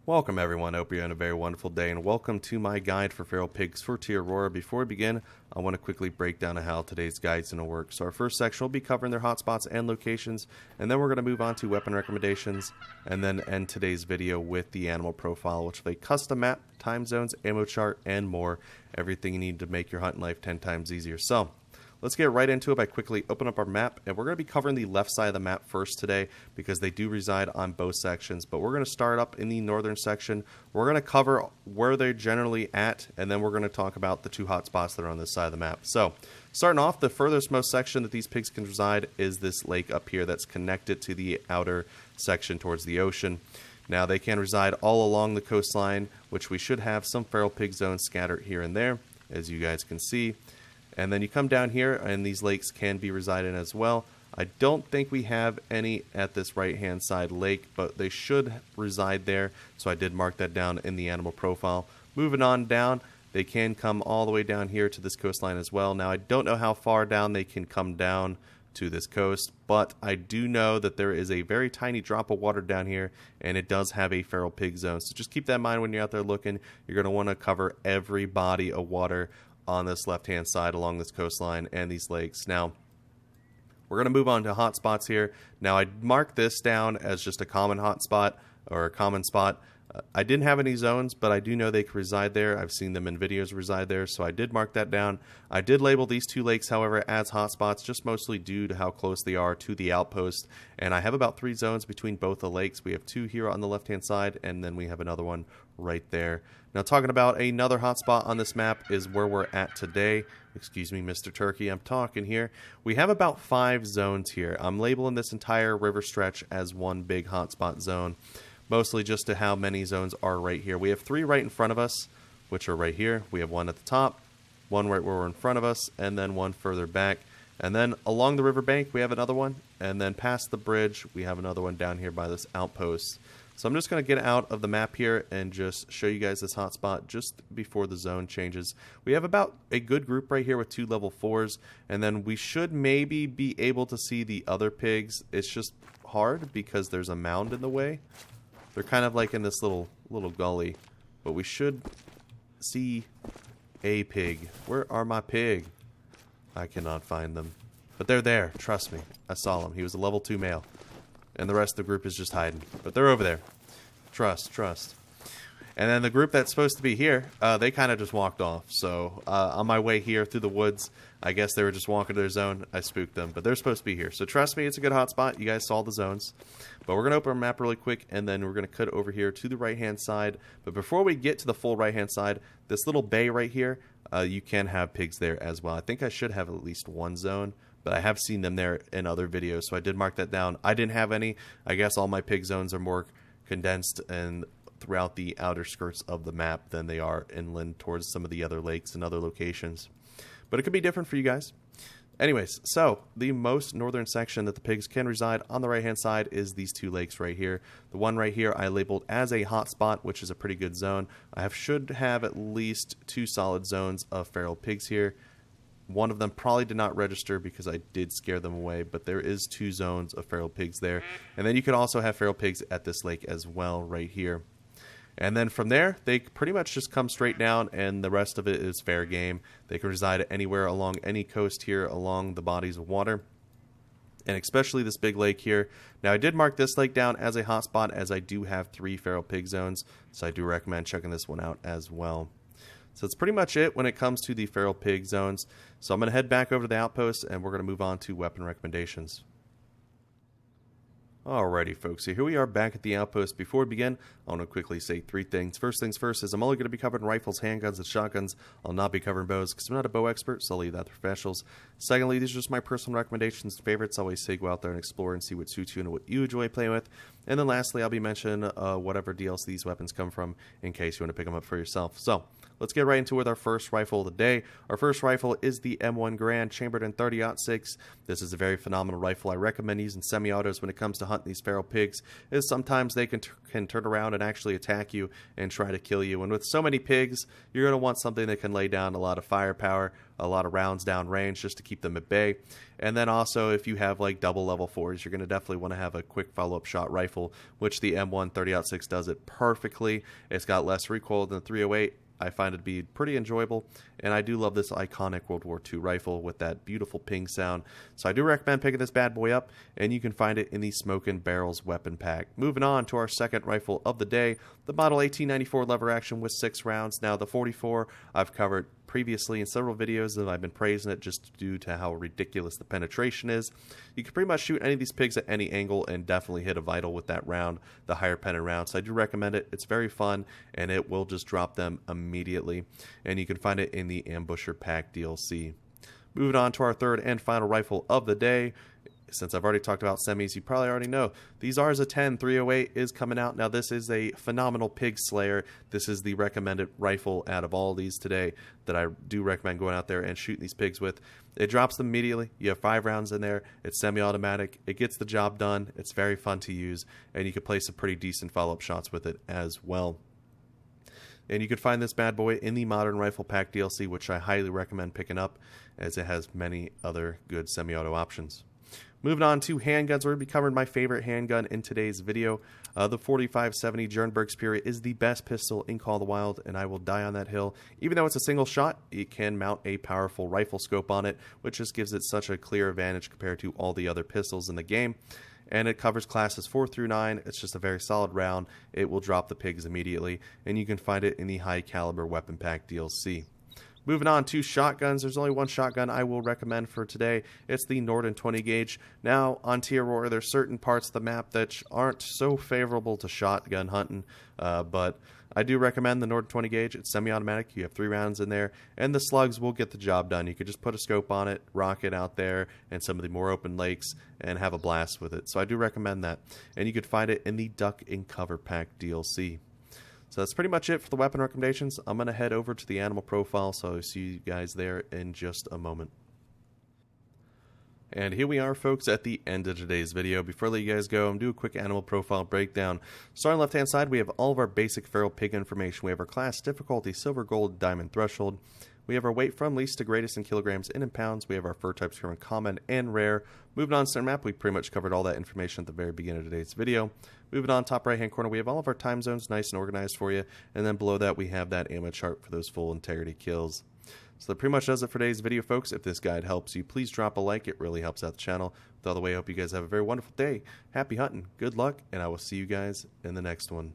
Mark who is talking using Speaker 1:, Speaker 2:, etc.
Speaker 1: Welcome everyone, hope you're having a very wonderful day, and welcome to my guide for feral pigs for Te Awaroa. Before we begin, I want to quickly break down how today's guide's going to work. So our first section will be covering their hotspots and locations, and then we're going to move on to weapon recommendations, and then end today's video with the animal profile, which will be a custom map, time zones, ammo chart, and more. Everything you need to make your hunting life 10 times easier. So let's get right into it by quickly opening up our map, and we're going to be covering the left side of the map first today because they do reside on both sections. But we're going to start up in the northern section. We're going to cover where they're generally at, and then we're going to talk about the two hotspots that are on this side of the map. So starting off, the furthest most section that these pigs can reside is this lake up here that's connected to the outer section towards the ocean. Now they can reside all along the coastline, which we should have some feral pig zones scattered here and there, as you guys can see. And then you come down here, and these lakes can be resided in as well. I don't think we have any at this right-hand side lake, but they should reside there, so I did mark that down in the animal profile. Moving on down, they can come all the way down here to this coastline as well. Now, I don't know how far down they can come down to this coast, but I do know that there is a very tiny drop of water down here, and it does have a feral pig zone. So just keep that in mind when you're out there looking. You're going to want to cover every body of water on this left-hand side along this coastline and these lakes. Now, we're going to move on to hotspots here. Now, I marked this down as just a common hotspot or a common spot. I didn't have any zones, but I do know they can reside there. I've seen them in videos reside there, so I did mark that down. I did label these two lakes, however, as hotspots, just mostly due to how close they are to the outpost. And I have about 3 zones between both the lakes. We have 2 here on the left-hand side, and then we have another one right there. Now, talking about another hotspot on this map is where we're at today. Excuse me, Mr. Turkey, I'm talking here. We have about 5 zones here. I'm labeling this entire river stretch as one big hotspot zone, mostly just to how many zones are right here. We have 3 right in front of us, which are right here. We have 1 at the top, 1 right where we're in front of us, and then 1 further back. And then along the riverbank, we have another one. And then past the bridge, we have another one down here by this outpost. So I'm just going to get out of the map here and just show you guys this hotspot just before the zone changes. We have about a good group right here with 2 level 4s, and then we should maybe be able to see the other pigs. It's just hard because there's a mound in the way. They're kind of like in this little gully, but we should see a pig. Where are my pig? I cannot find them, but they're there. Trust me, I saw them. He was a level 2 male. And the rest of the group is just hiding. But they're over there. Trust. And then the group that's supposed to be here, they kind of just walked off. So on my way here through the woods, I guess they were just walking to their zone. I spooked them. But they're supposed to be here. So trust me, it's a good hotspot. You guys saw the zones. But we're going to open our map really quick, and then we're going to cut over here to the right-hand side. But before we get to the full right-hand side, this little bay right here, you can have pigs there as well. I think I should have at least 1 zone, but I have seen them there in other videos, so I did mark that down. I didn't have any. I guess all my pig zones are more condensed and throughout the outer skirts of the map than they are inland towards some of the other lakes and other locations. But it could be different for you guys. Anyways, so the most northern section that the pigs can reside on the right-hand side is these 2 lakes right here. The one right here I labeled as a hotspot, which is a pretty good zone. I should have at least 2 solid zones of feral pigs here. One of them probably did not register because I did scare them away, but there is 2 zones of feral pigs there. And then you could also have feral pigs at this lake as well right here. And then from there, they pretty much just come straight down, and the rest of it is fair game. They can reside anywhere along any coast here along the bodies of water, and especially this big lake here. Now, I did mark this lake down as a hotspot as I do have 3 feral pig zones, so I do recommend checking this one out as well. So that's pretty much it when it comes to the feral pig zones. So I'm going to head back over to the outpost, and we're going to move on to weapon recommendations. Alrighty, folks, so here we are back at the outpost. Before we begin, I want to quickly say 3 things. First things first is I'm only going to be covering rifles, handguns, and shotguns. I'll not be covering bows because I'm not a bow expert, so I'll leave that to professionals. Secondly, these are just my personal recommendations and favorites. I always say go out there and explore and see what suits you and what you enjoy playing with. And then lastly, I'll be mentioning whatever DLC these weapons come from in case you want to pick them up for yourself. So let's get right into it with our first rifle of the day. Our first rifle is the M1 Garand chambered in 30-06. This is a very phenomenal rifle. I recommend using semi-autos when it comes to hunting these feral pigs, as sometimes they can turn around and actually attack you and try to kill you. And with so many pigs, you're going to want something that can lay down a lot of firepower, a lot of rounds down range just to keep them at bay. And then also, if you have like double level 4s, you're going to definitely want to have a quick follow-up shot rifle, which the M1 30-06 does it perfectly. It's got less recoil than the 308. I find it to be pretty enjoyable, and I do love this iconic World War II rifle with that beautiful ping sound. So I do recommend picking this bad boy up, and you can find it in the Smokin' Barrels weapon pack. Moving on to our second rifle of the day, the Model 1894 lever action with 6 rounds. Now the 44 I've covered previously in several videos, and I've been praising it just due to how ridiculous the penetration is. You can pretty much shoot any of these pigs at any angle and definitely hit a vital with that round, the higher pennant round. So I do recommend it. It's very fun, and it will just drop them immediately. And you can find it in the Ambusher Pack DLC. Moving on to our third and final rifle of the day. Since I've already talked about semis, you probably already know the Zarza 10 308 is coming out. Now, this is a phenomenal pig slayer. This is the recommended rifle out of all these today that I do recommend going out there and shooting these pigs with. It drops them immediately. You have 5 rounds in there. It's semi-automatic. It gets the job done. It's very fun to use, and you can play some pretty decent follow-up shots with it as well. And you can find this bad boy in the Modern Rifle Pack DLC, which I highly recommend picking up, as it has many other good semi-auto options. Moving on to handguns, we're going to be covering my favorite handgun in today's video. The 4570 Jernberg Spirit is the best pistol in Call of the Wild, and I will die on that hill. Even though it's a single shot, it can mount a powerful rifle scope on it, which just gives it such a clear advantage compared to all the other pistols in the game. And it covers classes 4 through 9. It's just a very solid round. It will drop the pigs immediately, and you can find it in the High Caliber Weapon Pack DLC. Moving on to shotguns, there's only one shotgun I will recommend for today. It's the Norden 20 gauge. Now, on Te Awaroa, there's certain parts of the map that aren't so favorable to shotgun hunting, but I do recommend the Norden 20 gauge. It's semi-automatic. You have 3 rounds in there, and the slugs will get the job done. You could just put a scope on it, rock it out there, and some of the more open lakes, and have a blast with it. So I do recommend that. And you could find it in the Duck in Cover Pack DLC. So that's pretty much it for the weapon recommendations. I'm going to head over to the animal profile, so I'll see you guys there in just a moment. And here we are, folks, at the end of today's video. Before I let you guys go, I'm going to do a quick animal profile breakdown. Starting on the left-hand side, we have all of our basic feral pig information. We have our class, difficulty, silver, gold, diamond, threshold. We have our weight from least to greatest in kilograms and in pounds. We have our fur types from common and rare. Moving on to center map, we pretty much covered all that information at the very beginning of today's video. Moving on, top right hand corner, we have all of our time zones nice and organized for you. And then below that, we have that ammo chart for those full integrity kills. So that pretty much does it for today's video, folks. If this guide helps you, please drop a like. It really helps out the channel. With all the way, I hope you guys have a very wonderful day. Happy hunting, good luck, and I will see you guys in the next one.